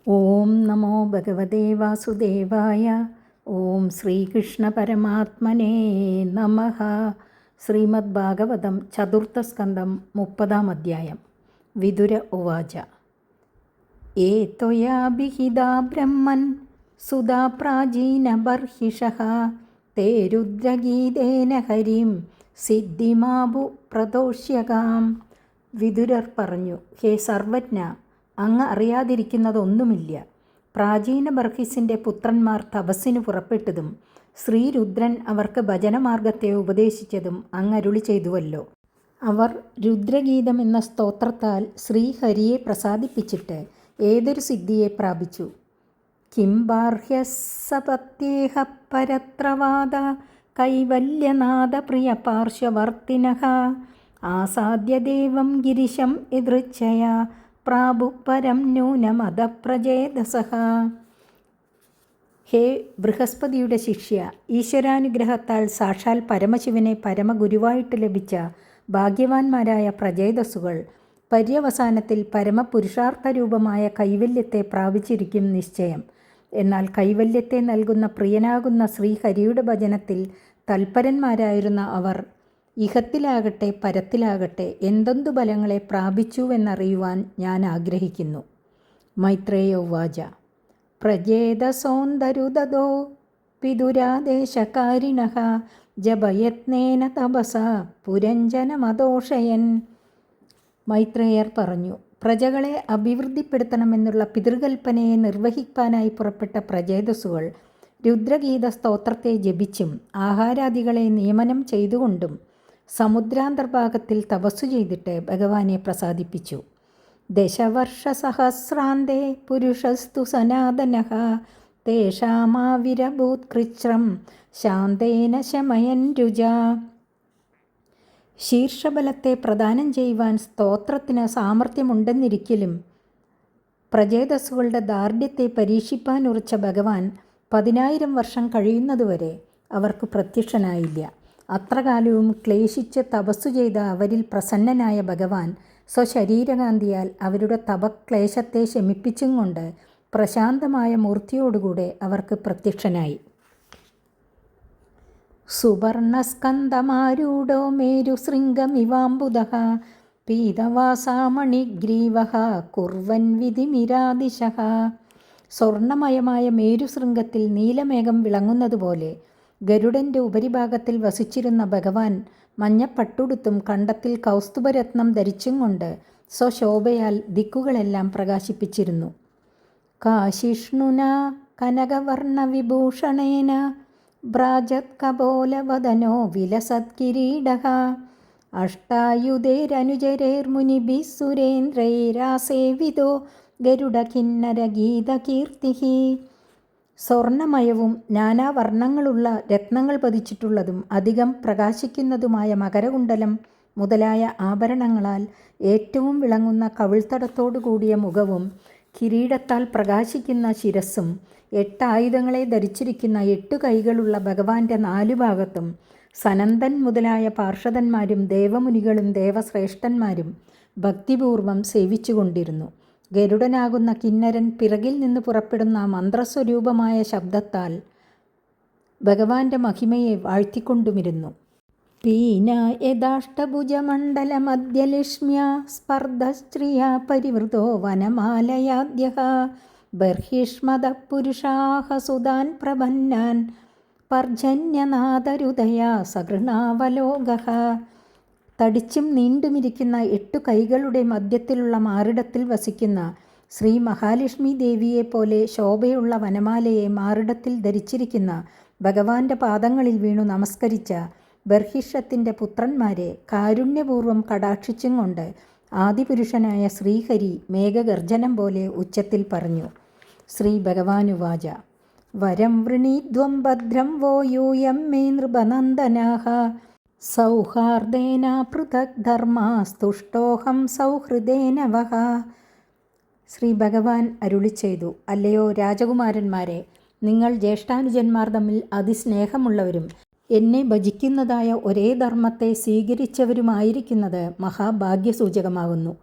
ഓം നമോ ഭഗവതേ വാസുദേവായ. ഓം ശ്രീകൃഷ്ണ പരമാത്മനേ നമഃ. ശ്രീമദ് ഭാഗവതം ചതുർത്ഥസ്കന്ധം 30-ാം അധ്യായം. വിതുര ഉവാച. ഏ ത്വയാ വിഹിതാ ബ്രഹ്മൻ സുധാ പ്രാചീനബർഹിഷഃ തേ രുദ്രഗീതേന ഹരിം സിദ്ധിമാഭു പ്രതോഷ്യകാം. വിതുരർ പറഞ്ഞു, ഹേ സർവജ്ഞ, അങ്ങ് അറിയാതിരിക്കുന്നതൊന്നുമില്ല. പ്രാചീന ബർഹിസിൻ്റെ പുത്രന്മാർ തപസ്സിന് പുറപ്പെട്ടതും ശ്രീരുദ്രൻ അവർക്ക് ഭജനമാർഗത്തെ ഉപദേശിച്ചതും അങ്ങ് അരുളി ചെയ്തുവല്ലോ. അവർ രുദ്രഗീതം എന്ന സ്തോത്രത്താൽ ശ്രീഹരിയെ പ്രസാദിപ്പിച്ചിട്ട് ഏതൊരു സിദ്ധിയെ പ്രാപിച്ചു? കിം ബാർഹ്യസപത്യേഹ പരത്രവാദ കൈവല്യനാഥ പ്രിയ പാർശ്വവർത്തിനഃ ആസാദ്യ ദേവം ഗിരിശം യദൃച്ഛയാ പ്രാഭുപരം ന്യൂനമതപ്രചേതസഃ. ഹേ ബൃഹസ്പതിയുടെ ശിഷ്യ, ഈശ്വരാനുഗ്രഹത്താൽ സാക്ഷാൽ പരമശിവനെ പരമഗുരുവായിട്ട് ലഭിച്ച ഭാഗ്യവാന്മാരായ പ്രചേതസ്സുകൾ പര്യവസാനത്തിൽ പരമപുരുഷാർത്ഥരൂപമായ കൈവല്യത്തെ പ്രാപിച്ചിരിക്കും നിശ്ചയം. എന്നാൽ കൈവല്യത്തെ നൽകുന്ന പ്രിയനാകുന്ന ശ്രീഹരിയുടെ ഭജനത്തിൽ തൽപരന്മാരായിരുന്ന അവർ ഇഹത്തിലാകട്ടെ പരത്തിലാകട്ടെ എന്തെന്തു ഫലങ്ങളെ പ്രാപിച്ചുവെന്നറിയുവാൻ ഞാൻ ആഗ്രഹിക്കുന്നു. മൈത്രേയ ഉവാച. പ്രജേതസോന്തരുദതോ വിദുരാദേശകാരിണഃ ജപയത്നേന തപസാ പുരഞ്ജനമദോഷയൻ. മൈത്രേയർ പറഞ്ഞു, പ്രജകളെ അഭിവൃദ്ധിപ്പെടുത്തണമെന്നുള്ള പിതൃകൽപ്പനയെ നിർവഹിക്കാനായി പുറപ്പെട്ട പ്രചേതസ്സുകൾ രുദ്രഗീത സ്തോത്രത്തെ ജപിച്ചും ആഹാരാദികളെ നിയമനം ചെയ്തുകൊണ്ടും സമുദ്രാന്തർഭാഗത്തിൽ തപസ്സു ചെയ്തിട്ട് ഭഗവാനെ പ്രസാദിപ്പിച്ചു. ദശവർഷസഹസ്രാന്തേ പുരുഷസ്തു സനാതനഃ തേഷാമാവിരഭൂത്കൃച്ഛ്രം ശാന്തേന ശമയൻ രുജാ. ശീർഷബലത്തെ പ്രദാനം ചെയ്യുവാൻ സ്തോത്രത്തിന് സാമർഥ്യമുണ്ടെന്നിരിക്കലും പ്രചേതസ്സുകളുടെ ദാർഢ്യത്തെ പരീക്ഷിപ്പാനുറച്ച ഭഗവാൻ 10,000 വർഷം കഴിയുന്നതുവരെ അവർക്ക് പ്രത്യക്ഷനായില്ല. അത്രകാലവും ക്ലേശിച്ച് തപസ്സു ചെയ്ത അവരിൽ പ്രസന്നനായ ഭഗവാൻ സ്വശരീരകാന്തിയാൽ അവരുടെ തപക്ലേശത്തെ ശമിപ്പിച്ചും കൊണ്ട് പ്രശാന്തമായ മൂർത്തിയോടുകൂടെ അവർക്ക് പ്രത്യക്ഷനായി. സുവർണസ്കന്ധമാരൂഢോ മേരുശൃംഗമിവാംബുധഃ പീതവാസാമണിഗ്രീവഃ കുർവൻ വിധിമിരാദിശഃ. സ്വർണമയമായ മേരുശൃംഗത്തിൽ നീലമേഘം വിളങ്ങുന്നതുപോലെ ഗരുഡൻ്റെ ഉപരിഭാഗത്തിൽ വസിച്ചിരുന്ന ഭഗവാൻ മഞ്ഞപ്പട്ടുടുത്തും കണ്ടത്തിൽ കൗസ്തുഭരത്നം ധരിച്ചും കൊണ്ട് സ്വശോഭയാൽ ദിക്കുകളെല്ലാം പ്രകാശിപ്പിച്ചിരുന്നു. കാശിഷ്ണുന കനകവർണവിഭൂഷണേന ഭ്രാജത് കപോലവദനോ വിലസത്കിരീടഃ അഷ്ടായുധേരനുചരൈർമുനിഭിः സുരേന്ദ്രൈരാസേവിതോ ഗരുഡകിന്നരഗീതകീർത്തിഃ. സ്വർണമയവും നാനാവർണ്ണങ്ങളുള്ള രത്നങ്ങൾ പതിച്ചിട്ടുള്ളതും അധികം പ്രകാശിക്കുന്നതുമായ മകരകുണ്ടലം മുതലായ ആഭരണങ്ങളാൽ ഏറ്റവും വിളങ്ങുന്ന കവിൾത്തടത്തോടു കൂടിയ മുഖവും കിരീടത്താൽ പ്രകാശിക്കുന്ന ശിരസ്സും 8 ആയുധങ്ങളെ ധരിച്ചിരിക്കുന്ന 8 കൈകളുള്ള ഭഗവാന്റെ 4 ഭാഗത്തും സനന്ദൻ മുതലായ പാർഷദന്മാരും ദേവമുനികളും ദേവശ്രേഷ്ഠന്മാരും ഭക്തിപൂർവം സേവിച്ചുകൊണ്ടിരുന്നു. ഗരുഡനാകുന്ന കിന്നരൻ പിറകിൽ നിന്ന് പുറപ്പെടുന്ന മന്ത്രസ്വരൂപമായ ശബ്ദത്താൽ ഭഗവാന്റെ മഹിമയെ വാഴ്ത്തിക്കൊണ്ടുമിരുന്നു. പീന യഥാഷ്ടഭുജമണ്ഡലമധ്യലക്ഷ്മ്യാ സ്പർദ്ധശ്രിയാ പരിവൃതോ വനമാലയാദ്യഃ ബർഹിഷ്മദഃ പുരുഷാഃ സുതാൻ പ്രപന്നാൻ പർജന്യനാദരുദയാ സഗൃണാവലോകഃ. തടിച്ചും നീണ്ടുമിരിക്കുന്ന 8 കൈകളുടെ മധ്യത്തിലുള്ള മാറിടത്തിൽ വസിക്കുന്ന ശ്രീ മഹാലക്ഷ്മി ദേവിയെപ്പോലെ ശോഭയുള്ള വനമാലയെ മാറിടത്തിൽ ധരിച്ചിരിക്കുന്ന ഭഗവാന്റെ പാദങ്ങളിൽ വീണു നമസ്കരിച്ച ബർഹിഷത്തിൻ്റെ പുത്രന്മാരെ കാരുണ്യപൂർവ്വം കടാക്ഷിച്ചും കൊണ്ട് ആദിപുരുഷനായ ശ്രീഹരി മേഘഗർജനം പോലെ ഉച്ചത്തിൽ പറഞ്ഞു. ശ്രീ ഭഗവാനുവാച. വരം വൃണീധ്വം ഭദ്രം വോ യൂയം മേ നൃപനന്ദനാഃ സൗഹാർദ്ദേന പൃഥക് ധർമാസ്തുഷ്ടോഹം സൗഹൃദേന വഹ. ശ്രീ ഭഗവാൻ അരുളി ചെയ്തു, അല്ലയോ രാജകുമാരന്മാരെ, നിങ്ങൾ ജ്യേഷ്ഠാനുജന്മാർ തമ്മിൽ അതിസ്നേഹമുള്ളവരും എന്നെ ഭജിക്കുന്നതായ ഒരേ ധർമ്മത്തെ സ്വീകരിച്ചവരുമായിരിക്കുന്നത് മഹാഭാഗ്യസൂചകമാകുന്നു.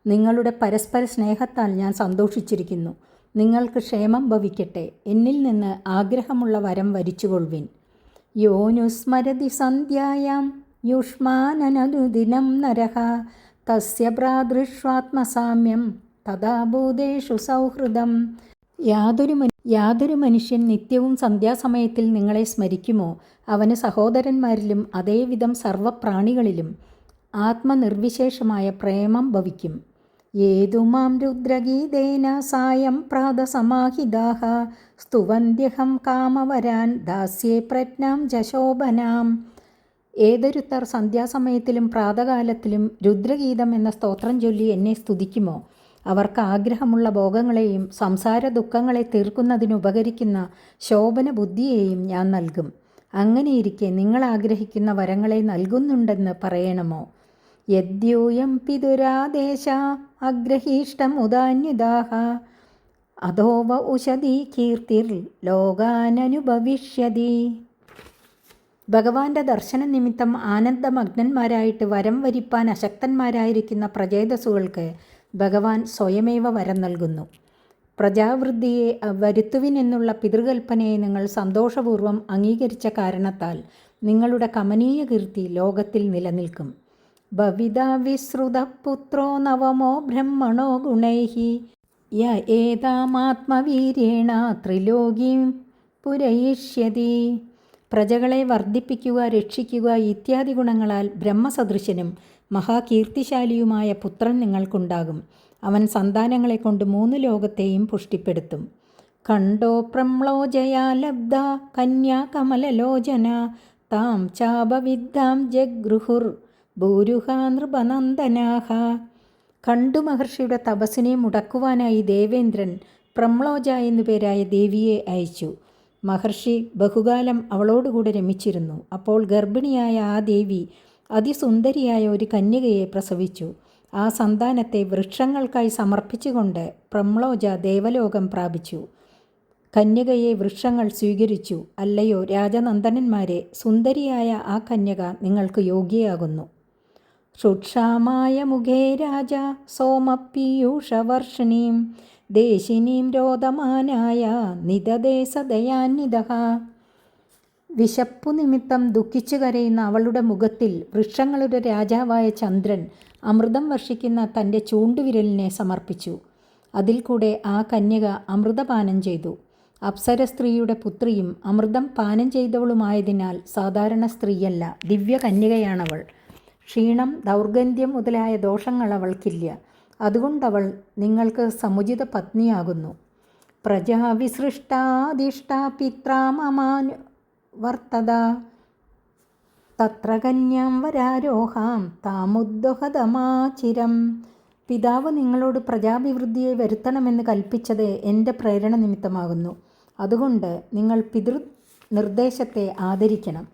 നിങ്ങളുടെ പരസ്പര സ്നേഹത്താൽ ഞാൻ സന്തോഷിച്ചിരിക്കുന്നു. നിങ്ങൾക്ക് ക്ഷേമം ഭവിക്കട്ടെ. എന്നിൽ നിന്ന് ആഗ്രഹമുള്ള വരം വരിച്ചുകൊള്ളുവിൻ. യോനുസ്മരതി സന്ധ്യായാം യുഷ്മാനനനുദിനം നരഃ തസ്യ ഭ്രാതൃഷ്വാത്മസാമ്യം തഥാ ഭൂതേഷു സൗഹൃദം. യാതൊരു മനുഷ്യൻ നിത്യവും സന്ധ്യാസമയത്തിൽ നിങ്ങളെ സ്മരിക്കുമോ അവന് സഹോദരന്മാരിലും അതേവിധം സർവപ്രാണികളിലും ആത്മനിർവിശേഷമായ പ്രേമം ഭവിക്കും. ഏതു മാം രുദ്രഗീതേന സായം പ്രാതസമാഹിതാഃ സ്തുവന്ത്യഹം കാമവരാൻ ദാസ്യേ പ്രജ്ഞാം ജശോഭനാം. ഏതൊരുത്തർ സന്ധ്യാസമയത്തിലും പ്രാതകാലത്തിലും രുദ്രഗീതം എന്ന സ്തോത്രം ചൊല്ലി എന്നെ സ്തുതിക്കുമോ അവർക്ക് ആഗ്രഹമുള്ള ഭോഗങ്ങളെയും സംസാര ദുഃഖങ്ങളെ തീർക്കുന്നതിനുപകരിക്കുന്ന ശോഭന ബുദ്ധിയെയും ഞാൻ നൽകും. അങ്ങനെയിരിക്കെ നിങ്ങൾ ആഗ്രഹിക്കുന്ന വരങ്ങളെ നൽകുന്നുണ്ടെന്ന് പറയണമോ? യദ്യൂയം പിതുരാദേശ അഗ്രഹീഷ്ടമുദാന്യുദാഃ അധോവ ഉഷതി കീർത്തിർ ലോകാനനുഭവിഷ്യതി. ഭഗവാന്റെ ദർശന നിമിത്തം ആനന്ദമഗ്നന്മാരായിട്ട് വരം വരിപ്പാൻ അശക്തന്മാരായിരിക്കുന്ന പ്രചേതസ്സുകൾക്ക് ഭഗവാൻ സ്വയമേവ വരം നൽകുന്നു. പ്രജാവൃദ്ധിയെ വരുത്തുവിനെന്നുള്ള പിതൃകൽപ്പനയെ നിങ്ങൾ സന്തോഷപൂർവ്വം അംഗീകരിച്ച കാരണത്താൽ നിങ്ങളുടെ കമനീയ കീർത്തി ലോകത്തിൽ നിലനിൽക്കും. ഭവിതാ വിശ്രുത പുത്രോ നവമോ ബ്രഹ്മണോ ഗുണൈഃ യ ഏതാമാത്മവീര്യേണ ത്രിലോകീം പുരയിഷ്യതി. പ്രജകളെ വർദ്ധിപ്പിക്കുക, രക്ഷിക്കുക ഇത്യാദി ഗുണങ്ങളാൽ ബ്രഹ്മസദൃശനും മഹാകീർത്തിശാലിയുമായ പുത്രൻ നിങ്ങൾക്കുണ്ടാകും. അവൻ സന്താനങ്ങളെ കൊണ്ട് 3 ലോകത്തെയും പുഷ്ടിപ്പെടുത്തും. ഖണ്ഡോ പ്രംളോജയാ ലബ്ധ കന്യാ കമലലോചന താം ചാപവിദ്ധാം ജഗൃഹുർ ഭൂരുഹാ നൃപനന്ദനാഃ. ഖണ്ഡു മഹർഷിയുടെ തപസ്സിനെ മുടക്കുവാനായി ദേവേന്ദ്രൻ പ്രംളോജ എന്നുപേരായ ദേവിയെ അയച്ചു. മഹർഷി ബഹുകാലം അവളോടുകൂടെ രമിച്ചിരുന്നു. അപ്പോൾ ഗർഭിണിയായ ആ ദേവി അതിസുന്ദരിയായ ഒരു കന്യകയെ പ്രസവിച്ചു. ആ സന്താനത്തെ വൃക്ഷങ്ങൾക്കായി സമർപ്പിച്ചുകൊണ്ട് പ്രംളോജ ദേവലോകം പ്രാപിച്ചു. കന്യകയെ വൃക്ഷങ്ങൾ സ്വീകരിച്ചു. അല്ലയോ രാജനന്ദനന്മാരെ, സുന്ദരിയായ ആ കന്യക നിങ്ങൾക്ക് യോഗ്യയാകുന്നു. ക്ഷുക്ഷാമായ മുഖേ രാജ സോമപീയൂഷവർഷിണീം ദേശിനീം രോദമാനായ നിദദേ സദയാന്വിതഃ. വിശപ്പു നിമിത്തം ദുഃഖിച്ചു കരയുന്ന അവളുടെ മുഖത്തിൽ വൃക്ഷങ്ങളുടെ രാജാവായ ചന്ദ്രൻ അമൃതം വർഷിക്കുന്ന തൻ്റെ ചൂണ്ടുവിരലിനെ സമർപ്പിച്ചു. അതിൽ കൂടെ ആ കന്യക അമൃതപാനം ചെയ്തു. അപ്സര സ്ത്രീയുടെ പുത്രിയും അമൃതം പാനം ചെയ്തവളുമായതിനാൽ സാധാരണ സ്ത്രീയല്ല, ദിവ്യ കന്യകയാണവൾ. ക്ഷീണം, ദൗർഗന്ധ്യം മുതലായ ദോഷങ്ങൾ അവൾക്കില്ല. അതുകൊണ്ടവൾ നിങ്ങൾക്ക് സമുചിത പത്നിയാകുന്നു. പ്രജാവിസൃഷ്ടാദിഷ്ടാ പിത്രാമമാനു വർത്തത തത്ര കന്യാം വരാരോഹാം താമുദ്ദഹതമാചിരം. പിതാവ് നിങ്ങളോട് പ്രജാഭിവൃദ്ധിയെ വരുത്തണമെന്ന് കൽപ്പിച്ചത് എൻ്റെ പ്രേരണ നിമിത്തമാകുന്നു. അതുകൊണ്ട് നിങ്ങൾ പിതൃ നിർദ്ദേശത്തെ ആദരിക്കണം.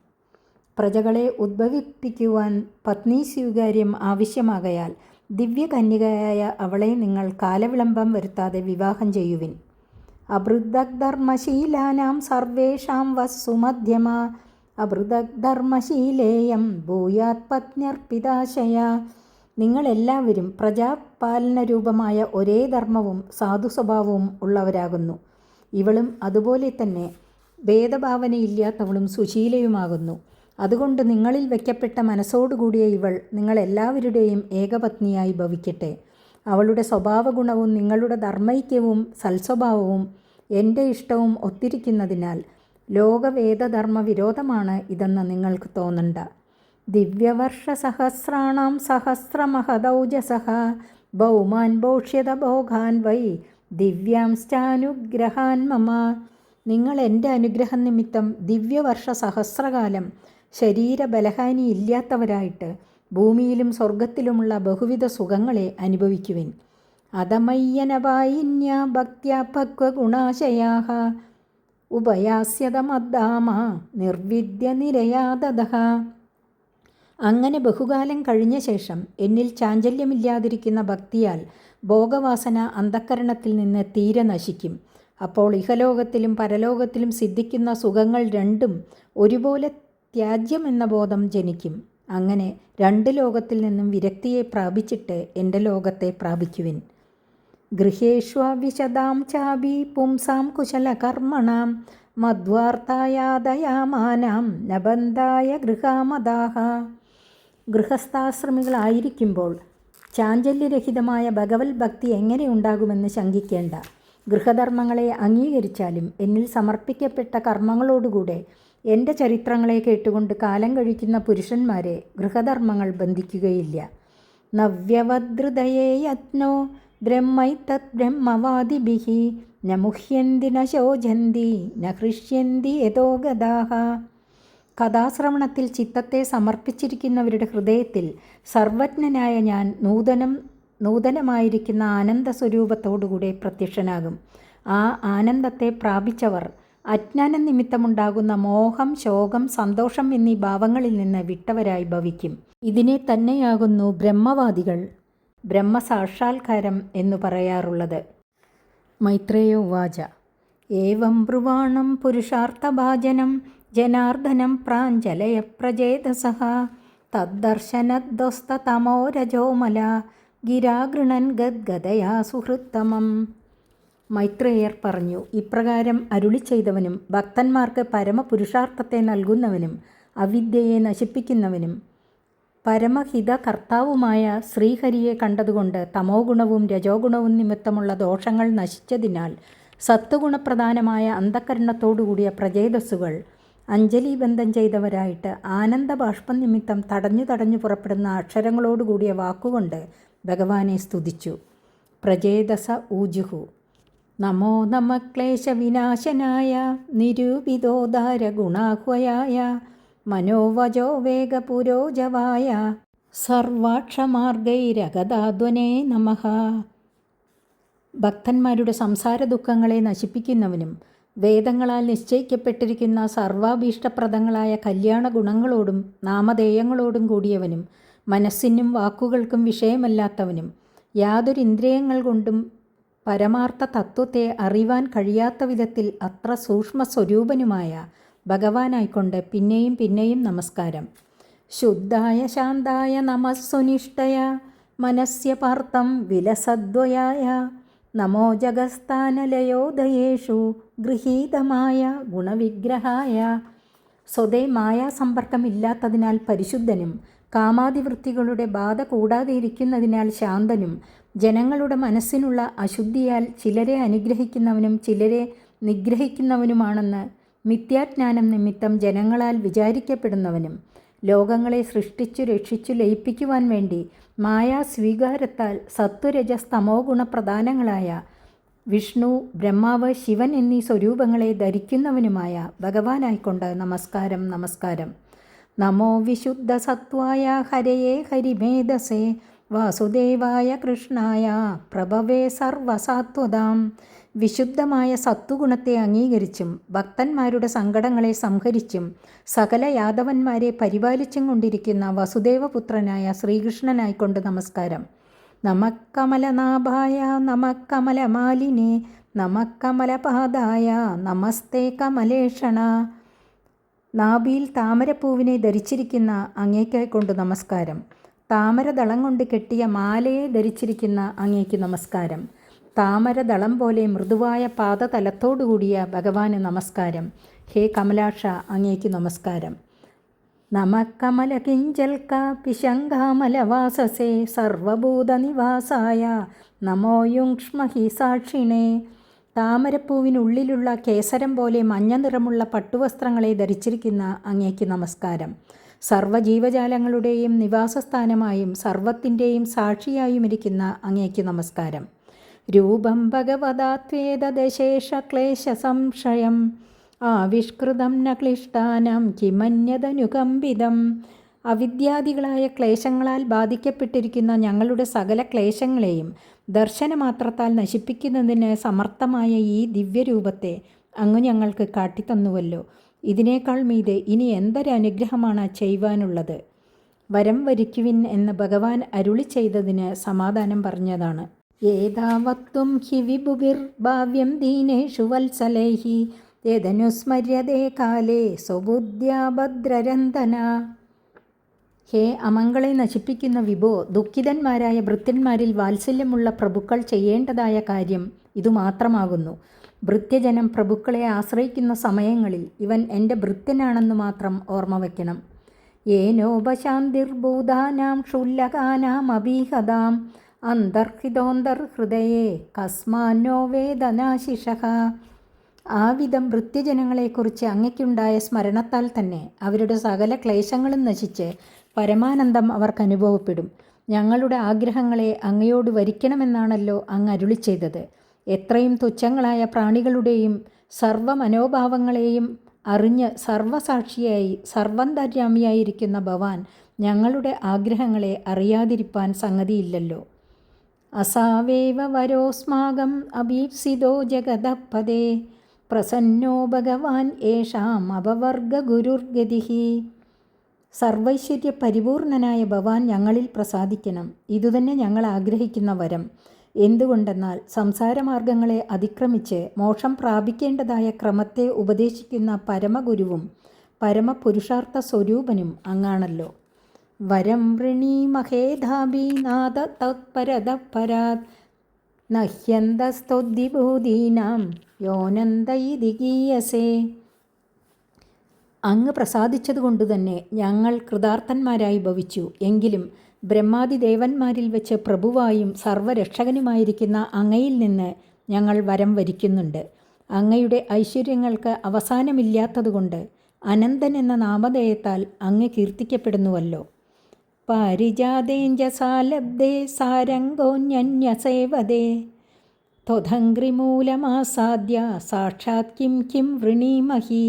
പ്രജകളെ ഉദ്ഭവിപ്പിക്കുവാൻ പത്നി സ്വീകാര്യം ആവശ്യമാകയാൽ ദിവ്യകന്യകയായ അവളെ നിങ്ങൾ കാലവിളംബം വരുത്താതെ വിവാഹം ചെയ്യുവിൻ. അഭൃതധർമ്മശീലാനാം സർവേഷാം വസ്സു മധ്യമ അഭൃതധർമ്മശീലേയം ഭൂയാത് പത്ന്യർപ്പിതാശയ. നിങ്ങളെല്ലാവരും പ്രജാപാലനരൂപമായ ഒരേ ധർമ്മവും സാധുസ്വഭാവവും ഉള്ളവരാകുന്നു. ഇവളും അതുപോലെ തന്നെ ഭേദഭാവനയില്ലാത്തവളും സുശീലയുമാകുന്നു. അതുകൊണ്ട് നിങ്ങളിൽ വയ്ക്കപ്പെട്ട മനസ്സോടുകൂടിയ ഇവൾ നിങ്ങളെല്ലാവരുടെയും ഏകപത്നിയായി ഭവിക്കട്ടെ. അവളുടെ സ്വഭാവഗുണവും നിങ്ങളുടെ ധർമ്മൈക്യവും സൽസ്വഭാവവും എൻ്റെ ഇഷ്ടവും ഒത്തിരിക്കുന്നതിനാൽ ലോകവേദധർമ്മ വിരോധമാണ് ഇതെന്ന് നിങ്ങൾക്ക് തോന്നണ്ട. ദിവ്യവർഷസഹസ്രാണാം സഹസ്രമഹദൗജസഃ ഭൗമാൻ ഭോക്ഷ്യത ഭോഗാൻ വൈ ദിവ്യാംശ്ചാനുഗ്രഹാൻ മമ. നിങ്ങൾ എൻ്റെ അനുഗ്രഹം നിമിത്തം ദിവ്യവർഷ സഹസ്രകാലം ശരീരബലഹാനി ഇല്ലാത്തവരായിട്ട് ഭൂമിയിലും സ്വർഗത്തിലുമുള്ള ബഹുവിധ സുഖങ്ങളെ അനുഭവിക്കുവിൻ. അധമയ്യനവായിന്യ ഭക്ത്യാ ഭക്വഗുണാശയാഃ ഉപയാസ്യതമദ്ദാമ നിർവിദ്യ നിരയാദതഃ. അങ്ങനെ ബഹുകാലം കഴിഞ്ഞ ശേഷം എന്നിൽ ചാഞ്ചല്യമില്ലാതിരിക്കുന്ന ഭക്തിയാൽ ഭോഗവാസന അന്ധഃകരണത്തിൽ നിന്ന് തീരെ നശിക്കും. അപ്പോൾ ഇഹലോകത്തിലും പരലോകത്തിലും സിദ്ധിക്കുന്ന സുഖങ്ങൾ രണ്ടും ഒരുപോലെ ത്യാജ്യമെന്ന ബോധം ജനിക്കും. അങ്ങനെ 2 ലോകത്തിൽ നിന്നും വിരക്തിയെ പ്രാപിച്ചിട്ട് എൻ്റെ ലോകത്തെ പ്രാപിക്കുവിൻ. ഗൃഹേഷ്വവിശദാം ചാപി പുംസാം കുശലകർമ്മണാം മധ്വാർത്തായാതയാമാനാം നബന്ധായ ഗൃഹാമദാഹ. ഗൃഹസ്ഥാശ്രമികളായിരിക്കുമ്പോൾ ചാഞ്ചല്യരഹിതമായ ഭഗവത് ഭക്തി എങ്ങനെ ഉണ്ടാകുമെന്ന് ശങ്കിക്കേണ്ട. ഗൃഹധർമ്മങ്ങളെ അംഗീകരിച്ചാലും എന്നിൽ സമർപ്പിക്കപ്പെട്ട കർമ്മങ്ങളോടുകൂടെ എൻ്റെ ചരിത്രങ്ങളെ കേട്ടുകൊണ്ട് കാലം കഴിക്കുന്ന പുരുഷന്മാരെ ഗൃഹധർമ്മങ്ങൾ ബന്ധിക്കുകയില്ല. നവ്യവധൃതയേ യത്നോ ബ്രഹ്മൈതത് ബ്രഹ്മവാദിഭിഃ ന മുഹ്യന്തി ന ശോചന്തി ന ഹൃഷ്യന്തി യതോ ഗതാഃ. കഥാശ്രവണത്തിൽ ചിത്തത്തെ സമർപ്പിച്ചിരിക്കുന്നവരുടെ ഹൃദയത്തിൽ സർവജ്ഞനായ ഞാൻ നൂതനമായിരിക്കുന്ന ആനന്ദസ്വരൂപത്തോടുകൂടെ പ്രത്യക്ഷനാകും. ആ ആനന്ദത്തെ പ്രാപിച്ചവർ അജ്ഞാന നിമിത്തമുണ്ടാകുന്ന മോഹം, ശോകം, സന്തോഷം എന്നീ ഭാവങ്ങളിൽ നിന്ന് വിട്ടവരായി ഭവിക്കും. ഇതിനെ തന്നെയാകുന്നു ബ്രഹ്മവാദികൾ ബ്രഹ്മസാക്ഷാത്കാരം എന്നു പറയാറുള്ളത്. മൈത്രേയ ഉവാച. ഏവം ബ്രുവാണം പുരുഷാർത്ഥഭാജനം ജനാർദ്ദനം പ്രാഞ്ജലയ പ്രചേതസഃ തദ്ദർശനദ്വസ്തതമോ രജോമല ഗിരാഗൃണൻ ഗദ്ഗദയാ സുഹൃത്തമം. മൈത്രേയർ പറഞ്ഞു, ഇപ്രകാരം അരുളി ചെയ്തവനും ഭക്തന്മാർക്ക് പരമപുരുഷാർത്ഥത്തെ നൽകുന്നവനും അവിദ്യയെ നശിപ്പിക്കുന്നവനും പരമഹിതകർത്താവുമായ ശ്രീഹരിയെ കണ്ടതുകൊണ്ട് തമോ ഗുണവും രജോ ഗുണവും നിമിത്തമുള്ള ദോഷങ്ങൾ നശിച്ചതിനാൽ സത്വഗുണപ്രധാനമായ അന്ധകരണത്തോടുകൂടിയ പ്രചേതസ്സുകൾ അഞ്ജലീബന്ധം ചെയ്തവരായിട്ട് ആനന്ദബാഷ്പം നിമിത്തം തടഞ്ഞു പുറപ്പെടുന്ന അക്ഷരങ്ങളോടുകൂടിയ വാക്കുകൊണ്ട് ഭഗവാനെ സ്തുതിച്ചു. പ്രചേതസ ഊജുഹു. നമോ നമ ക്ലേശവിനാശനായ നിരൂപിതോദാരഗുണാഹ്വയായ മനോവജോ വേഗപുരോജവായ സർവാക്ഷമാർഗൈരഗതാധ്വനേ നമഃ. ഭക്തന്മാരുടെ സംസാര ദുഃഖങ്ങളെ നശിപ്പിക്കുന്നവനും വേദങ്ങളാൽ നിശ്ചയിക്കപ്പെട്ടിരിക്കുന്ന സർവാഭീഷ്ടപ്രദങ്ങളായ കല്യാണ ഗുണങ്ങളോടും നാമധേയങ്ങളോടും കൂടിയവനും മനസ്സിനും വാക്കുകൾക്കും വിഷയമല്ലാത്തവനും യാതൊരു ഇന്ദ്രിയങ്ങൾ കൊണ്ടും പരമാർത്ഥ തത്വത്തെ അറിയുവാൻ കഴിയാത്ത വിധത്തിൽ അത്ര സൂക്ഷ്മ സ്വരൂപനുമായ ഭഗവാനായിക്കൊണ്ട് പിന്നെയും പിന്നെയും നമസ്കാരം. ശുദ്ധായ ശാന്തായ നമസ്സുനിഷ്ഠയ മനസ്യ പാർത്ഥം വിലസദ്വയായ നമോ ജഗസ്ഥാനലയോദയേഷു ഗൃഹീതമായ ഗുണവിഗ്രഹായ. സ്വതേ മായാസമ്പർക്കമില്ലാത്തതിനാൽ പരിശുദ്ധനും കാമാതിവൃത്തികളുടെ ബാധ കൂടാതെ ഇരിക്കുന്നതിനാൽ ശാന്തനും ജനങ്ങളുടെ മനസ്സിനുള്ള അശുദ്ധിയാൽ ചിലരെ അനുഗ്രഹിക്കുന്നവനും ചിലരെ നിഗ്രഹിക്കുന്നവനുമാണെന്ന് മിഥ്യാജ്ഞാനം നിമിത്തം ജനങ്ങളാൽ വിചാരിക്കപ്പെടുന്നവനും ലോകങ്ങളെ സൃഷ്ടിച്ചു രക്ഷിച്ചു ലയിപ്പിക്കുവാൻ വേണ്ടി മായാസ്വീകാരത്താൽ സത്വരജസ്തമോ ഗുണപ്രധാനങ്ങളായ വിഷ്ണു, ബ്രഹ്മാവ്, ശിവൻ എന്നീ സ്വരൂപങ്ങളെ ധരിക്കുന്നവനുമായ ഭഗവാനായിക്കൊണ്ട് നമസ്കാരം നമസ്കാരം. നമോ വിശുദ്ധ സത്വായ ഹരയേ ഹരിമേധസേ വാസുദേവായ കൃഷ്ണായ പ്രഭവേ സർവസാത്വതാം. വിശുദ്ധമായ സത്വഗുണത്തെ അംഗീകരിച്ചും ഭക്തന്മാരുടെ സങ്കടങ്ങളെ സംഹരിച്ചും സകല യാദവന്മാരെ പരിപാലിച്ചും കൊണ്ടിരിക്കുന്ന വസുദേവപുത്രനായ ശ്രീകൃഷ്ണനായിക്കൊണ്ട് നമസ്കാരം. നമക്കമലനാഭായ നമക്കമലമാലിനേ നമക്കമലപാദായ നമസ്തേ കമലേഷണ. നാഭിയിൽ താമരപ്പൂവിനെ ധരിച്ചിരിക്കുന്ന അങ്ങേക്കായിക്കൊണ്ട് നമസ്കാരം. താമരദളം കൊണ്ട് കെട്ടിയ മാലയെ ധരിച്ചിരിക്കുന്ന അങ്ങേക്ക് നമസ്കാരം. താമരദളം പോലെ മൃദുവായ പാദതലത്തോടുകൂടിയ ഭഗവാന് നമസ്കാരം. ഹേ കമലാക്ഷ, അങ്ങേക്ക് നമസ്കാരം. നമക്കമല കിഞ്ചൽക്ക പിശങ്കാമലവാസസേ സർവഭൂതനിവാസായ നമോ യുങ്ഷ്മഹി സാക്ഷിണേ. താമരപ്പൂവിനുള്ളിലുള്ള കേസരം പോലെ മഞ്ഞ നിറമുള്ള പട്ടുവസ്ത്രങ്ങളെ ധരിച്ചിരിക്കുന്ന അങ്ങേക്ക് നമസ്കാരം. സർവ്വജീവജാലങ്ങളുടെയും നിവാസസ്ഥാനമായും സർവത്തിൻ്റെയും സാക്ഷിയായുമിരിക്കുന്ന അങ്ങേക്ക് നമസ്കാരം. രൂപം ഭഗവതാത്വേതദശേഷ ക്ലേശ സംശയം ആവിഷ്കൃതം ന ക്ലിഷ്ടാനം കിമന്യതനുകമ്പിതം. അവിദ്യാദികളായ ക്ലേശങ്ങളാൽ ബാധിക്കപ്പെട്ടിരിക്കുന്ന ഞങ്ങളുടെ സകല ക്ലേശങ്ങളെയും ദർശനമാത്രത്താൽ നശിപ്പിക്കുന്നതിന് സമർത്ഥമായ ഈ ദിവ്യരൂപത്തെ അങ്ങ് ഞങ്ങൾക്ക് കാട്ടിത്തന്നുവല്ലോ. ഇതിനേക്കാൾ മീതെ ഇനി എന്തൊരനുഗ്രഹമാണ് ചെയ്യുവാനുള്ളത്? വരം വരിക്കുവിൻ എന്ന് ഭഗവാൻ അരുളി ചെയ്തതിന് സമാധാനം പറഞ്ഞതാണ്. ഏതാവത്വം ഹി വിഭുഭിർഭാവ്യം ദീനേഷു വത്സലൈഃ യദനുസ്മര്യതേ കാലേ സ്വബുദ്ധ്യാ ഭദ്രരന്തന. ഹേ അമംഗളെ നശിപ്പിക്കുന്ന വിഭോ, ദുഃഖിതന്മാരായ ഭൃത്യന്മാരിൽ വാത്സല്യമുള്ള പ്രഭുക്കൾ ചെയ്യേണ്ടതായ കാര്യം ഇതുമാത്രമാകുന്നു. ഭൃത്യജനം പ്രഭുക്കളെ ആശ്രയിക്കുന്ന സമയങ്ങളിൽ ഇവൻ എൻ്റെ ഭൃത്യനാണെന്ന് മാത്രം ഓർമ്മ വയ്ക്കണം. യേനോപശാന്തിർഭൂതാനാം ക്ഷുല്ലകാനാമഭീഹതാം അന്തർഹിതോന്തർഹൃദയേ കസ്മാന്നോ വേദനാശിഷഃ. ആവിധം ഭൃത്യജനങ്ങളെക്കുറിച്ച് അങ്ങയ്ക്കുണ്ടായ സ്മരണത്താൽ തന്നെ അവരുടെ സകല ക്ലേശങ്ങളും നശിച്ച് പരമാനന്ദം അവർക്ക് അനുഭവപ്പെടും. ഞങ്ങളുടെ ആഗ്രഹങ്ങളെ അങ്ങയോട് വരിക്കണമെന്നാണല്ലോ അങ്ങ് അരുളി ചെയ്തത്. എത്രയും തുച്ഛങ്ങളായ പ്രാണികളുടെയും സർവ്വമനോഭാവങ്ങളെയും അറിഞ്ഞ് സർവസാക്ഷിയായി സർവന്തര്യാമിയായിരിക്കുന്ന ഭവാൻ ഞങ്ങളുടെ ആഗ്രഹങ്ങളെ അറിയാതിരിപ്പാൻ സംഗതിയില്ലല്ലോ. അസാവേവ വരോസ്മാകം അഭീപ്സിതോ ജഗതപദേ പ്രസന്നോ ഭഗവാൻ യേഷാം അപവർഗ ഗുരുർഗതിഃ. സർവൈശ്വര്യ പരിപൂർണനായ ഭവാൻ ഞങ്ങളിൽ പ്രസാദിക്കണം. ഇതുതന്നെ ഞങ്ങൾ ആഗ്രഹിക്കുന്ന വരം. എന്തുകൊണ്ടെന്നാൽ സംസാരമാർഗങ്ങളെ അതിക്രമിച്ച് മോക്ഷം പ്രാപിക്കേണ്ടതായ ക്രമത്തെ ഉപദേശിക്കുന്ന പരമഗുരുവും പരമപുരുഷാർത്ഥ സ്വരൂപനും അങ്ങാണല്ലോ. വരം വൃണീമഹേധാഭി നാഥ തത്പരത പരാത് നഹ്യന്തസ്ത്വദ്വിഭൂതീനാം യോനന്തയിതി ഗീയസേ. അങ്ങ് പ്രസാദിച്ചതുകൊണ്ടുതന്നെ ഞങ്ങൾ കൃതാർത്ഥന്മാരായി ഭവിച്ചു. എങ്കിലും ബ്രഹ്മാദി ദേവന്മാരിൽ വെച്ച് പ്രഭുവായും സർവരക്ഷകനുമായിരിക്കുന്ന അങ്ങയിൽ നിന്ന് ഞങ്ങൾ വരം വരിക്കുന്നുണ്ട്. അങ്ങയുടെ ഐശ്വര്യങ്ങൾക്ക് അവസാനമില്ലാത്തതുകൊണ്ട് അനന്തൻ എന്ന നാമധേയത്താൽ അങ്ങ് കീർത്തിക്കപ്പെടുന്നുവല്ലോ. പാരിജാതേഞ്ജസാലബ്ധേ സാരംഗോന്യന്യസേവദേ ത്വധംഘ്രിമൂലമാസാദ്യ സാക്ഷാത് കിം കിം വൃണീമഹി.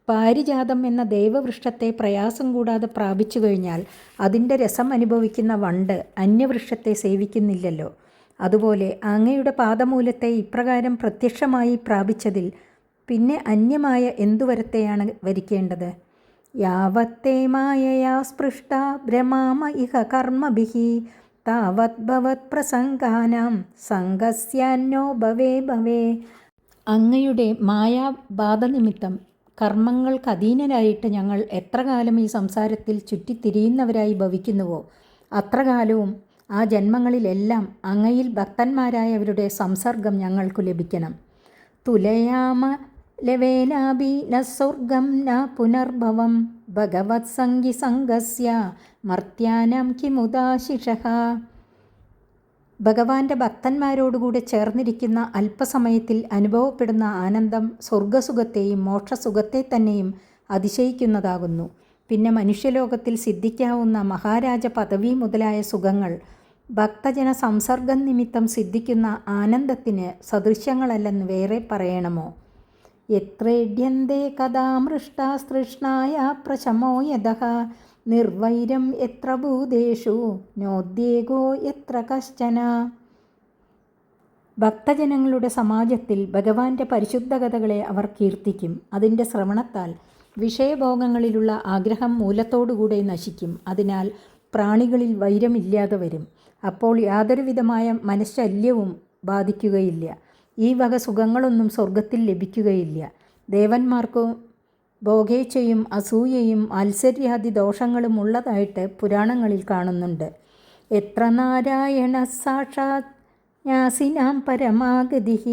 പാരിജാതം എന്ന ദേവവൃക്ഷത്തെ പ്രയാസം കൂടാതെ പ്രാപിച്ചു കഴിഞ്ഞാൽ അതിൻ്റെ രസം അനുഭവിക്കുന്ന വണ്ട് അന്യവൃക്ഷത്തെ സേവിക്കുന്നില്ലല്ലോ. അതുപോലെ അങ്ങയുടെ പാദമൂലത്തെ ഇപ്രകാരം പ്രത്യക്ഷമായി പ്രാപിച്ചതിൽ പിന്നെ അന്യമായ എന്തുവരത്തെയാണ് വരിക്കേണ്ടത്? യാവത്തേ മായയാ സ്പൃഷ്ട ഭ്രമാമ ഇഹ കർമ്മഭിഃ താവത് ഭവത് പ്രസംഗാനാം സംഗസ്യാന്നോ ഭവേ ഭവേ. അങ്ങയുടെ മായാബാധനിമിത്തം കർമ്മങ്ങൾക്കധീനരായിട്ട് ഞങ്ങൾ എത്ര കാലം ഈ സംസാരത്തിൽ ചുറ്റിത്തിരിയുന്നവരായി ഭവിക്കുന്നുവോ അത്ര കാലവും ആ ജന്മങ്ങളിലെല്ലാം അങ്ങയിൽ ഭക്തന്മാരായവരുടെ സംസർഗം ഞങ്ങൾക്കു ലഭിക്കണം. തുലയാമ ലവേനാഭി ന സ്വർഗം ന പുനർഭവം ഭഗവത് സംഗി സംഗസ്യ മർത്യാനാം കിമുദാശിഷഃ. ഭഗവാന്റെ ഭക്തന്മാരോടുകൂടെ ചേർന്നിരിക്കുന്ന അല്പസമയത്തിൽ അനുഭവപ്പെടുന്ന ആനന്ദം സ്വർഗസുഖത്തെയും മോക്ഷസുഖത്തെ തന്നെയും അതിശയിക്കുന്നതാകുന്നു. പിന്നെ മനുഷ്യലോകത്തിൽ സിദ്ധിക്കാവുന്ന മഹാരാജ പദവി മുതലായ സുഖങ്ങൾ ഭക്തജന സംസർഗം നിമിത്തം സിദ്ധിക്കുന്ന ആനന്ദത്തിന് സദൃശ്യങ്ങളല്ലെന്ന് വേറെ പറയണമോ? യത്രേഡ്യന്തേ കഥാമൃഷ്ടാസ്തൃഷ്ണായ പ്രശമോ യതഃ നിർവൈരം എത്ര ഭൂതേഷു നോദ്യേഗോ എത്ര കശ്ചന. ഭക്തജനങ്ങളുടെ സമാജത്തിൽ ഭഗവാന്റെ പരിശുദ്ധ കഥകളെ അവർ കീർത്തിക്കും. അതിൻ്റെ ശ്രവണത്താൽ വിഷയഭോഗങ്ങളിലുള്ള ആഗ്രഹം മൂലത്തോടുകൂടെ നശിക്കും. അതിനാൽ പ്രാണികളിൽ വൈരമില്ലാതെ വരും. അപ്പോൾ യാതൊരുവിധമായ മനഃശല്യവും ബാധിക്കുകയില്ല. ഈ വക സുഖങ്ങളൊന്നും സ്വർഗത്തിൽ ലഭിക്കുകയില്ല. ദേവന്മാർക്കും ഭോഗേച്ഛയും അസൂയയും മാത്സര്യാദി ദോഷങ്ങളും ഉള്ളതായിട്ട് പുരാണങ്ങളിൽ കാണുന്നുണ്ട്. എത്ര നാരായണ സാക്ഷാത് ജ്ഞാസിനാം പരമാഗതിഃ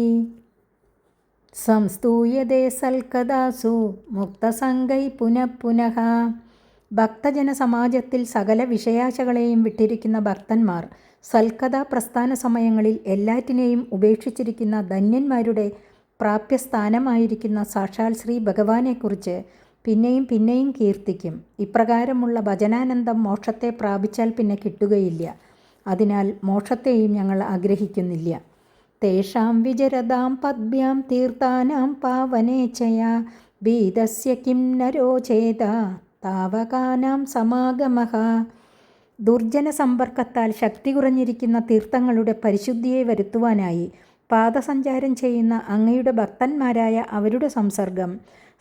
സംസ്തൂയതേ സൽക്കഥാസു മുക്തസംഗൈ പുനഃ പുനഃ. ഭക്തജന സമാജത്തിൽ സകല വിഷയാശകളെയും വിട്ടിരിക്കുന്ന ഭക്തന്മാർ സൽക്കഥാ പ്രസ്ഥാന സമയങ്ങളിൽ എല്ലാറ്റിനെയും ഉപേക്ഷിച്ചിരിക്കുന്ന ധന്യന്മാരുടെ പ്രാപ്യസ്ഥാനമായിരിക്കുന്ന സാക്ഷാൽ ശ്രീ ഭഗവാനെക്കുറിച്ച് പിന്നെയും പിന്നെയും കീർത്തിക്കും. ഇപ്രകാരമുള്ള ഭജനാനന്ദം മോക്ഷത്തെ പ്രാപിച്ചാൽ പിന്നെ കിട്ടുകയില്ല. അതിനാൽ മോക്ഷത്തെയും ഞങ്ങൾ ആഗ്രഹിക്കുന്നില്ല. തേഷാം വിചരതാം പദ്ഭ്യാം തീർത്ഥാനാം പാവനേച്ഛയാ ഭീതസ്യ കിം നരോചേത താവകാനാം സമാഗമഃ. ദുർജന സമ്പർക്കത്താൽ ശക്തി കുറഞ്ഞിരിക്കുന്ന തീർത്ഥങ്ങളുടെ പരിശുദ്ധിയെ വരുത്തുവാനായി പാദസഞ്ചാരം ചെയ്യുന്ന അങ്ങയുടെ ഭക്തന്മാരായ അവരുടെ സംസർഗം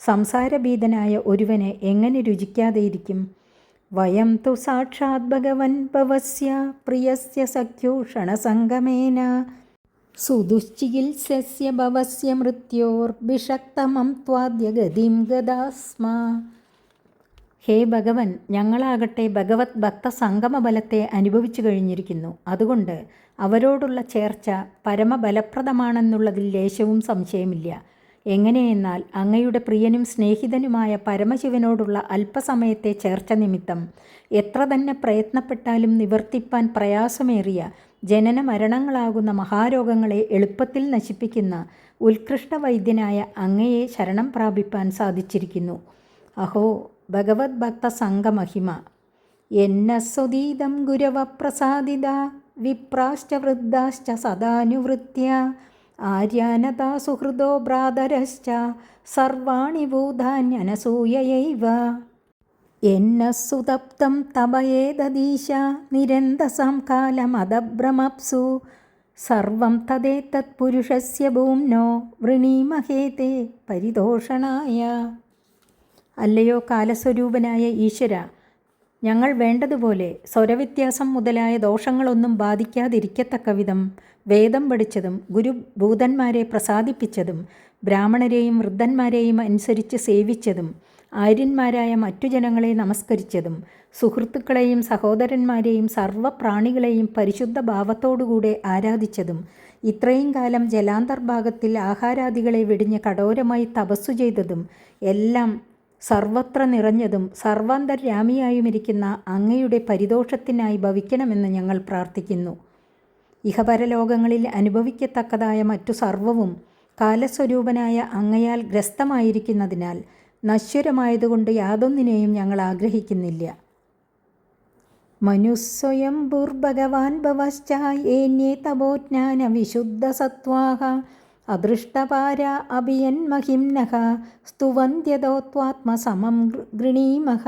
സംസാരഭീതനായ ഒരുവനെ എങ്ങനെ രുചിക്കാതെയിരിക്കും? വയം തു സാക്ഷാത് ഭഗവൻ ഭവസ്യ പ്രിയസ്യ സഖ്യൂഷണസംഗമേന സുദുശ്ചികിത്സ്യ ഭവസ്യ മൃത്യോർഭിഷക്തമം ത്വാദ്യ ഗതിം ഗതാസ്മ. ഹേ ഭഗവൻ, ഞങ്ങളാകട്ടെ ഭഗവത് ഭക്ത സംഗമബലത്തെ അനുഭവിച്ചു കഴിഞ്ഞിരിക്കുന്നു. അതുകൊണ്ട് അവരോടുള്ള ചേർച്ച പരമബലപ്രദമാണെന്നുള്ളതിൽ ലേശവും സംശയമില്ല. എങ്ങനെയെന്നാൽ അങ്ങയുടെ പ്രിയനും സ്നേഹിതനുമായ പരമശിവനോടുള്ള അല്പസമയത്തെ ചേർച്ച നിമിത്തം എത്ര തന്നെ പ്രയത്നപ്പെട്ടാലും നിവർത്തിപ്പാൻ പ്രയാസമേറിയ ജനന മരണങ്ങളാകുന്ന മഹാരോഗങ്ങളെ എളുപ്പത്തിൽ നശിപ്പിക്കുന്ന ഉത്കൃഷ്ട വൈദ്യനായ അങ്ങയെ ശരണം പ്രാപിപ്പാൻ സാധിച്ചിരിക്കുന്നു. അഹോ ഭഗവത് ഭക്ത സംഘമഹിമ! എന്നസ്വതീതം ഗുരവ പ്രസാദിത വിപ്രാശ്ച വൃദ്ധാശ്ച സദാനുവൃത്യ ആര്യാനതാ സുഹൃദോ ഭ്രാതരശ്ച സർവാണി ഭൂതാന്യനസൂയയൈവ എന്നസുതപ്തം തപയേതദീശ നിരന്തസാം കാലമദഭ്രമപ്സു സർവം തദേതത് പുരുഷസ്യ ഭൂമ്നോ വൃണീമഹേതേ പരിതോഷണായ. അല്ലയോ കാലസ്വരൂപനായ ഈശ്വര, ഞങ്ങൾ വേണ്ടതുപോലെ സ്വരവ്യത്യാസം മുതലായ ദോഷങ്ങളൊന്നും ബാധിക്കാതിരിക്കത്തക്ക വിധം വേദം പഠിച്ചതും ഗുരുഭൂതന്മാരെ പ്രസാദിപ്പിച്ചതും ബ്രാഹ്മണരെയും വൃദ്ധന്മാരെയും അനുസരിച്ച് സേവിച്ചതും ആര്യന്മാരായ മറ്റു ജനങ്ങളെ നമസ്കരിച്ചതും സുഹൃത്തുക്കളെയും സഹോദരന്മാരെയും സർവ്വപ്രാണികളെയും പരിശുദ്ധ ഭാവത്തോടുകൂടെ ആരാധിച്ചതും ഇത്രയും കാലം ജലാന്തർഭാഗത്തിൽ ആഹാരാദികളെ വെടിഞ്ഞ് കഠോരമായി തപസ്സു ചെയ്തതും എല്ലാം സർവത്ര നിറഞ്ഞതും സർവാന്തര്യാമിയായുമിരിക്കുന്ന അങ്ങയുടെ പരിതോഷത്തിനായി ഭവിക്കണമെന്ന് ഞങ്ങൾ പ്രാർത്ഥിക്കുന്നു. ഇഹപരലോകങ്ങളിൽ അനുഭവിക്കത്തക്കതായ മറ്റു സർവവും കാലസ്വരൂപനായ അങ്ങയാൽ ഗ്രസ്തമായിരിക്കുന്നതിനാൽ നശ്വരമായതുകൊണ്ട് യാതൊന്നിനെയും ഞങ്ങൾ ആഗ്രഹിക്കുന്നില്ല. മനുസ്വയംഭൂർഭഗവാൻ ഭവശ്ചായേന്യേ തപോജ്ഞാന വിശുദ്ധ സത്വാഹ അദൃഷ്ടപാര അഭിയന്മഹിംനഃ സ്തുവന്ത്യതോത്വാത്മസമം ഗൃണീമഃ.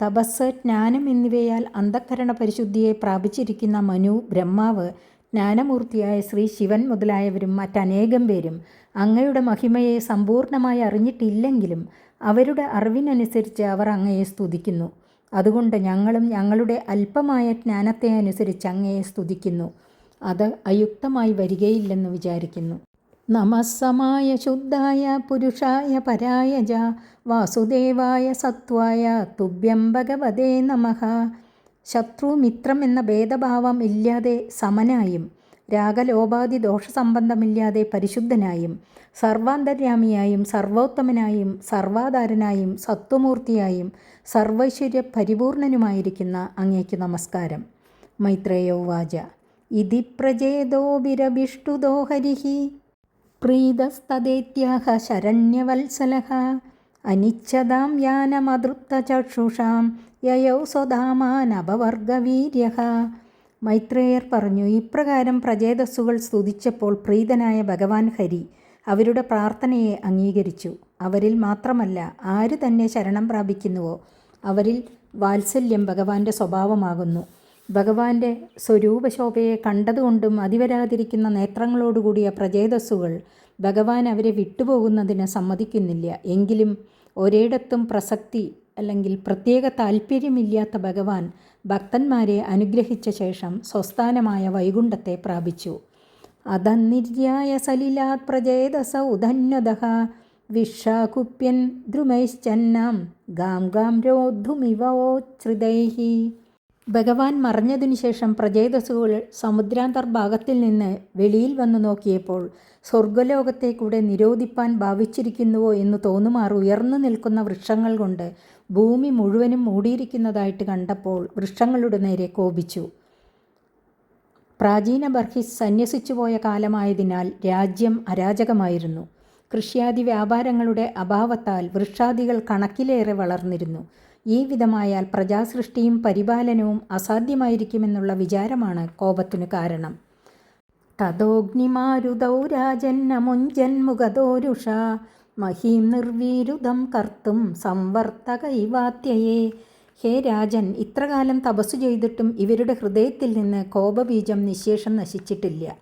തപസ്, ജ്ഞാനം എന്നിവയാൽ അന്ധഃകരണ പരിശുദ്ധിയെ പ്രാപിച്ചിരിക്കുന്ന മനു, ബ്രഹ്മാവ്, ജ്ഞാനമൂർത്തിയായ ശ്രീ ശിവൻ മുതലായവരും മറ്റനേകം പേരും അങ്ങയുടെ മഹിമയെ സമ്പൂർണമായി അറിഞ്ഞിട്ടില്ലെങ്കിലും അവരുടെ അറിവിനനുസരിച്ച് അവർ അങ്ങയെ സ്തുതിക്കുന്നു. അതുകൊണ്ട് ഞങ്ങളും ഞങ്ങളുടെ അല്പമായ ജ്ഞാനത്തെ അനുസരിച്ച് അങ്ങയെ സ്തുതിക്കുന്നു. അത് അയുക്തമായി വരികയില്ലെന്ന് വിചാരിക്കുന്നു. നമസ്സമായ ശുദ്ധായ പുരുഷായ പരായജ വാസുദേവായ സത്വായ തുഭ്യം ഭഗവതേ നമഃ. ശത്രുമിത്രം എന്ന ഭേദഭാവം ഇല്ലാതെ സമനായും രാഗലോപാദി ദോഷസംബന്ധമില്ലാതെ പരിശുദ്ധനായും സർവാന്തര്യാമിയായും സർവോത്തമനായും സർവാധാരനായും സത്വമൂർത്തിയായും സർവൈശ്വര്യ പരിപൂർണനുമായിരിക്കുന്ന അങ്ങേക്കു നമസ്കാരം. മൈത്രേയ ഉവാച ഇതി പ്രജേതോഭിരഭിഷ്ടുതോ ഹരിഃ പ്രീതസ്തദേത്യാഹ ശരണ്യവത്സലഃ അനിച്ഛതാം യാനമതൃപ്തചക്ഷുഷാം യയൗ സ്വധാമാനപവർഗവീര്യഃ. മൈത്രേയർ പറഞ്ഞു, ഇപ്രകാരം പ്രജേതസ്സുകൾ സ്തുതിച്ചപ്പോൾ പ്രീതനായ ഭഗവാൻ ഹരി അവരുടെ പ്രാർത്ഥനയെ അംഗീകരിച്ചു. അവരിൽ മാത്രമല്ല, ആര് തന്നെ ശരണം പ്രാപിക്കുന്നുവോ അവരിൽ വാത്സല്യം ഭഗവാന്റെ സ്വഭാവമാകുന്നു. ഭഗവാന്റെ സ്വരൂപശോഭയെ കണ്ടതുകൊണ്ടും അതിവരാതിരിക്കുന്ന നേത്രങ്ങളോടുകൂടിയ പ്രജേതസ്സുകൾ ഭഗവാൻ അവരെ വിട്ടുപോകുന്നതിന് സമ്മതിക്കുന്നില്ല. എങ്കിലും ഒരിടത്തും പ്രസക്തി അല്ലെങ്കിൽ പ്രത്യേക താല്പര്യമില്ലാത്ത ഭഗവാൻ ഭക്തന്മാരെ അനുഗ്രഹിച്ച ശേഷം സ്വസ്ഥാനമായ വൈകുണ്ഠത്തെ പ്രാപിച്ചു. അതന്നിര്യായ സലിലാത് പ്രജേതസ ഉധന്വദഃ വിഷാകുപ്യൻ ദ്രുമൈശ്ചന്നാം ഗാം ഗാം രോദ്ധുമിവോച്ഛ്രിതൈഃ. ഭഗവാൻ മറഞ്ഞതിനു ശേഷം പ്രജേതസ്സുകൾ സമുദ്രാന്തർഭാഗത്തിൽ നിന്ന് വെളിയിൽ വന്നു നോക്കിയപ്പോൾ സ്വർഗലോകത്തെ കൂടെ നിരോധിപ്പാൻ ഭാവിച്ചിരിക്കുന്നുവോ എന്ന് തോന്നുമാറ് ഉയർന്നു നിൽക്കുന്ന വൃക്ഷങ്ങൾ കൊണ്ട് ഭൂമി മുഴുവനും മൂടിയിരിക്കുന്നതായിട്ട് കണ്ടപ്പോൾ വൃക്ഷങ്ങളുടെ നേരെ കോപിച്ചു. പ്രാചീന ബർഹിസ് സന്യസിച്ചുപോയ കാലമായതിനാൽ രാജ്യം അരാജകമായിരുന്നു. കൃഷ്യാദി വ്യാപാരങ്ങളുടെ അഭാവത്താൽ വൃക്ഷാദികൾ കണക്കിലേറെ വളർന്നിരുന്നു. ഈ വിധമായാൽ പ്രജാസൃഷ്ടിയും പരിപാലനവും അസാധ്യമായിരിക്കുമെന്നുള്ള വിചാരമാണ് കോപത്തിനു കാരണം. തതോഗ്നിമാരുതൗ രാജന്നമുഞ്ജന്മുഖതോരുഷ മഹീം നിർവീരുതം കർത്തും സംവർത്തകൈവാത്യയേ. ഹേ രാജൻ, ഇത്രകാലം തപസ്സു ചെയ്തിട്ടും ഇവരുടെ ഹൃദയത്തിൽ നിന്ന് കോപബീജം നിശേഷം നശിച്ചിട്ടില്ല.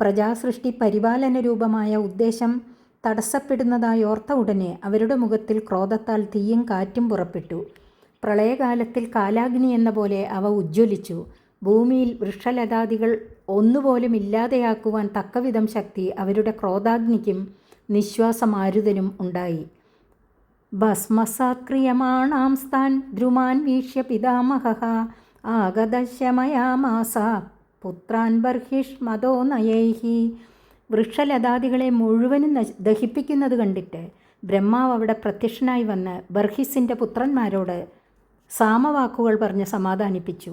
പ്രജാസൃഷ്ടി പരിപാലന രൂപമായ ഉദ്ദേശം തടസ്സപ്പെടുന്നതായോർത്ത ഉടനെ അവരുടെ മുഖത്തിൽ ക്രോധത്താൽ തീയും കാറ്റും പുറപ്പെട്ടു. പ്രളയകാലത്തിൽ കാലാഗ്നി എന്ന പോലെ അവ ഉജ്ജ്വലിച്ചു. ഭൂമിയിൽ വൃക്ഷലതാദികൾ ഒന്നുപോലും ഇല്ലാതെയാക്കുവാൻ തക്കവിധം ശക്തി അവരുടെ ക്രോധാഗ്നിക്കും നിശ്വാസമാരുതനും ഉണ്ടായി. ഭസ്മസാത്ക്രിയമാണാംസ്താൻ ദ്രുമാൻ വീക്ഷ്യ പിതാമഹഃ ആഗതശമയാമാസ പുത്രാൻ ബർഹിഷ്മതോ നയൈഃ. വൃക്ഷലതാദികളെ മുഴുവനും ദഹിപ്പിക്കുന്നത് കണ്ടിട്ട് ബ്രഹ്മാവ് അവിടെ പ്രത്യക്ഷനായി വന്ന് ബർഹിസിൻ്റെ പുത്രന്മാരോട് സാമവാക്കുകൾ പറഞ്ഞ് സമാധാനിപ്പിച്ചു.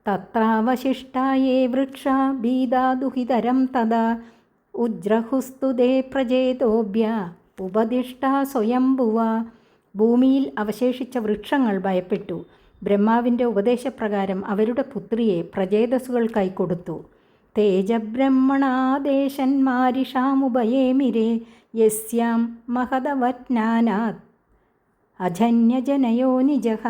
തത്രാവശിഷ്ടായേ വൃക്ഷ ഭീതാ ദുഹിതരം തഥാ ഉജ്രഹുസ്തുതേ പ്രജേതോഭ്യ ഉപദിഷ്ടാ സ്വയംഭുവ. ഭൂമിയിൽ അവശേഷിച്ച വൃക്ഷങ്ങൾ ഭയപ്പെട്ടു. ബ്രഹ്മാവിൻ്റെ ഉപദേശപ്രകാരം അവരുടെ പുത്രിയെ പ്രജേതസ്സുകൾക്കായി കൊടുത്തു. തേജബ്രഹ്മണാദേശന്മാരിഷാമുഭയേമിരേ യസ്യാം മഹതവജ്ഞാനാത് അജന്യജനയോ നിജഃ.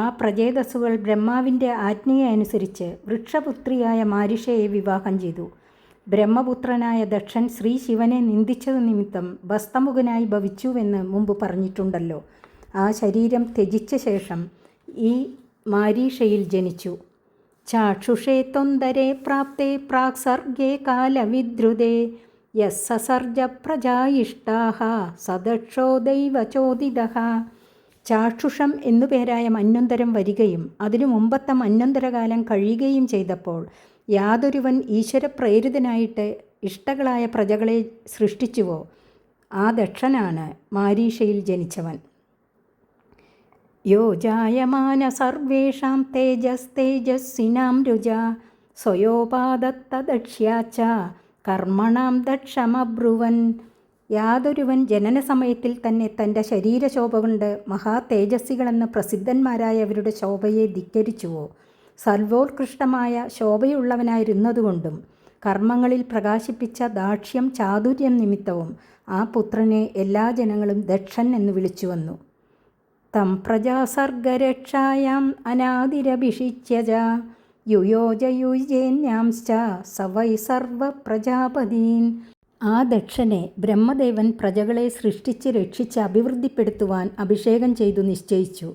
ആ പ്രജേതസ്സുകൾ ബ്രഹ്മാവിൻ്റെ ആജ്ഞയെ അനുസരിച്ച് വൃക്ഷപുത്രിയായ മാരിഷയെ വിവാഹം ചെയ്തു. ബ്രഹ്മപുത്രനായ ദക്ഷൻ ശ്രീ ശിവനെ നിന്ദിച്ചത് നിമിത്തം ഭസ്തമുഖനായി ഭവിച്ചുവെന്ന് മുമ്പ് പറഞ്ഞിട്ടുണ്ടല്ലോ. ആ ശരീരം ത്യജിച്ച ശേഷം ഈ മാരീഷയിൽ ജനിച്ചു. ചാക്ഷുഷേ ത്വന്തരേ പ്രാപ്തേ പ്രാക്സർഗേ കാലവിദ്രുതേ യസ്സസർജ പ്രജായിഷ്ടാഃ സദക്ഷോ ദൈവചോദിതഃ. ചാക്ഷുഷം എന്നുപേരായ മന്വന്തരം വരികയും അതിനു മുമ്പത്തെ മന്വന്തരകാലം കഴിയുകയും ചെയ്തപ്പോൾ യാതൊരുവൻ ഈശ്വരപ്രേരിതനായിട്ട് ഇഷ്ടകളായ പ്രജകളെ സൃഷ്ടിച്ചുവോ ആ ദക്ഷനാണ് മാരീഷയിൽ ജനിച്ചവൻ. യോ ജായമാന സർവേഷാം തേജസ്തേജസ്സിനാം രുജ സ്വയോപാദത്തദക്ഷ്യാച്ച കർമ്മണാം ദക്ഷമബ്രുവൻ. യാതൊരുവൻ ജനനസമയത്തിൽ തന്നെ തൻ്റെ ശരീരശോഭ കൊണ്ട് മഹാ തേജസ്സികളെന്ന് പ്രസിദ്ധന്മാരായവരുടെ ശോഭയെ ധിക്കരിച്ചുവോ സർവോത്കൃഷ്ടമായ ശോഭയുള്ളവനായിരുന്നതുകൊണ്ടും കർമ്മങ്ങളിൽ പ്രകാശിപ്പിച്ച ദാക്ഷ്യം ചാതുര്യം നിമിത്തവും ആ പുത്രനെ എല്ലാ ജനങ്ങളും ദക്ഷൻ എന്ന് വിളിച്ചു വന്നു. തം പ്രജാസർഗരക്ഷായാം അനാദിരഭിഷിച്യജ യുയോജയുജേന്യാംശ്ച സവൈ സർവ പ്രജാപതീൻ. ആ ദക്ഷനെ ബ്രഹ്മദേവൻ പ്രജകളെ സൃഷ്ടിച്ച് രക്ഷിച്ച് അഭിവൃദ്ധിപ്പെടുത്തുവാൻ അഭിഷേകം ചെയ്തു നിശ്ചയിച്ചു.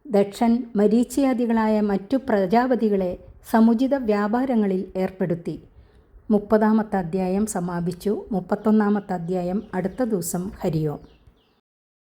ദക്ഷൻ മരീച്യാദികളായ മറ്റു പ്രജാപതികളെ സമുചിത വ്യാപാരങ്ങളിൽ ഏർപ്പെടുത്തി. 30-ാമത്തെ അധ്യായം സമാപിച്ചു. 31-ാമത്തെ അധ്യായം അടുത്ത ദിവസം. ഹരി ഓം.